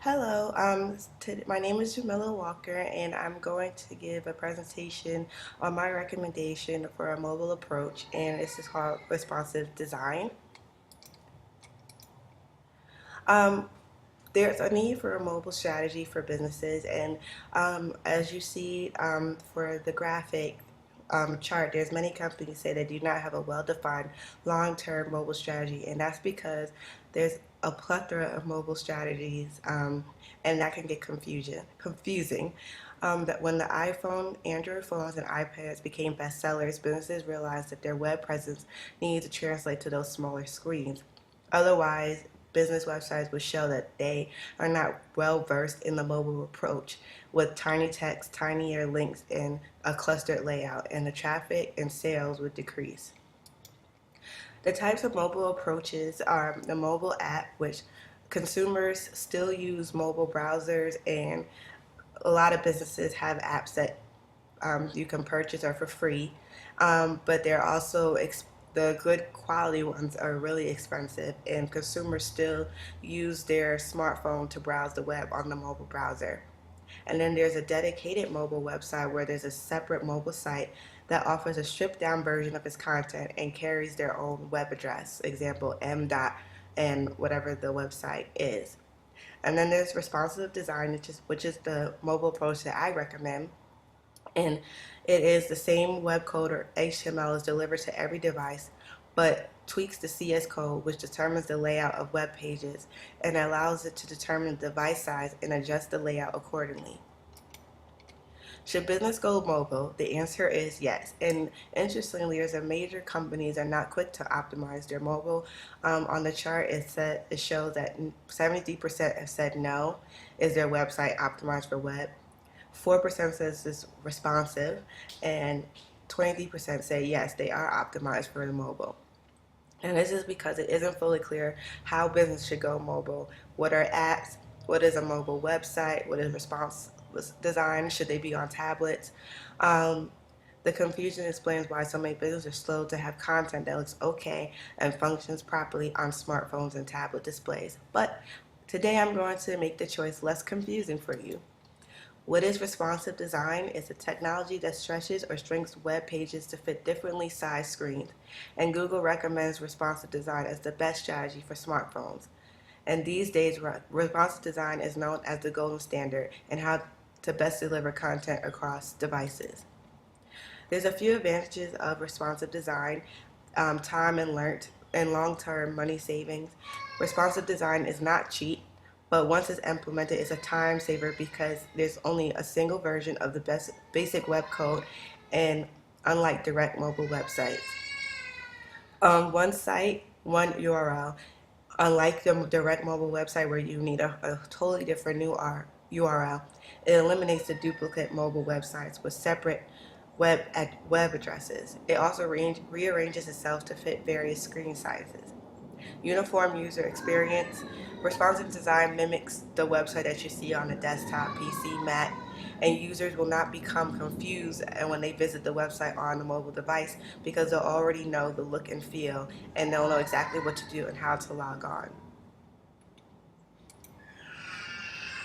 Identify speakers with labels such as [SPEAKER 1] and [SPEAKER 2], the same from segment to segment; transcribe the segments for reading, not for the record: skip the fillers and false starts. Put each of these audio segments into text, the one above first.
[SPEAKER 1] Hello, my name is Jamila Walker, and I'm going to give a presentation on my recommendation for a mobile approach, and this is called responsive design. Um, there's a need for a mobile strategy for businesses, and as you see for the graphic chart, there's many companies say they do not have a well-defined long-term mobile strategy, and that's because there's a plethora of mobile strategies, and that can get confusing. That when the iPhone, Android phones, and iPads became bestsellers, businesses realized that their web presence needed to translate to those smaller screens. Otherwise, business websites would show that they are not well versed in the mobile approach with tiny text, tinier links, and a clustered layout, and the traffic and sales would decrease. The types of mobile approaches are the mobile app, which consumers still use mobile browsers, and a lot of businesses have apps that you can purchase or for free, but they're also the good quality ones are really expensive, and consumers still use their smartphone to browse the web on the mobile browser. And then there's a dedicated mobile website where there's a separate mobile site that offers a stripped down version of its content and carries their own web address, example m dot and whatever the website is. And then there's responsive design, which is the mobile approach that I recommend, and it is the same web code or HTML is delivered to every device, but tweaks the CS code, which determines the layout of web pages and allows it to determine the device size and adjust the layout accordingly. Should business go mobile? The answer is yes. And interestingly, there's a major companies are not quick to optimize their mobile. On the chart, it shows that 73% have said no. Is their website optimized for web? 4% says it's responsive, and 23% say yes, they are optimized for the mobile. And this is because it isn't fully clear how business should go mobile. What are apps? What is a mobile website? What is response design? Should they be on tablets? Um, the confusion explains why so many businesses are slow to have content that looks okay and functions properly on smartphones and tablet displays. But today I'm going to make the choice less confusing for you. What is responsive design? It's a technology that stretches or shrinks web pages to fit differently sized screens, and Google recommends responsive design as the best strategy for smartphones. And these days, responsive design is known as the golden standard in how to best deliver content across devices. There's a few advantages of responsive design, time and learnt, and long-term money savings. Responsive design is not cheap, but once it's implemented, it's a time saver because there's only a single version of the basic web code, and unlike direct mobile websites. One site, one URL. Unlike the direct mobile website where you need a totally different new URL, it eliminates the duplicate mobile websites with separate web addresses. It also rearranges itself to fit various screen sizes. Uniform user experience. Responsive design mimics the website that you see on a desktop, PC, Mac, and users will not become confused and when they visit the website on the mobile device because they'll already know the look and feel and they'll know exactly what to do and how to log on.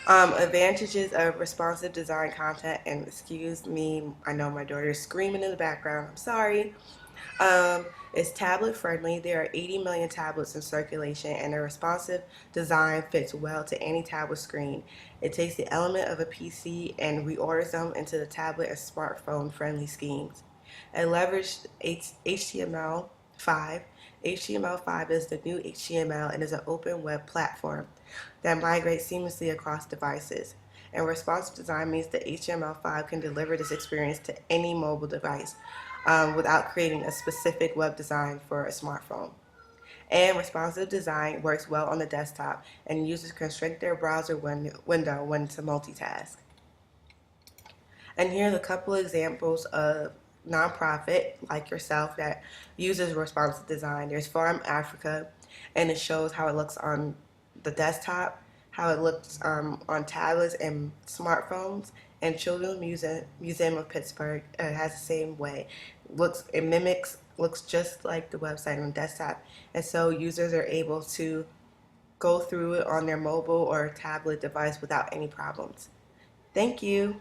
[SPEAKER 1] Advantages of responsive design content, and excuse me, I know my daughter is screaming in the background, I'm sorry. It's tablet friendly. There are 80 million tablets in circulation, and the responsive design fits well to any tablet screen. It takes the element of a PC and reorders them into the tablet and smartphone friendly schemes. It leveraged HTML5. HTML5 is the new HTML and is an open web platform that migrates seamlessly across devices. And responsive design means that HTML5 can deliver this experience to any mobile device without creating a specific web design for a smartphone. And responsive design works well on the desktop, and users can shrink their browser window when to multitask. And here's a couple examples of nonprofit like yourself that uses responsive design. There's Farm Africa, and it shows how it looks on the desktop, how it looks on tablets and smartphones. And Children's Museum of Pittsburgh has the same way. Looks just like the website on desktop, and so users are able to go through it on their mobile or tablet device without any problems. Thank you.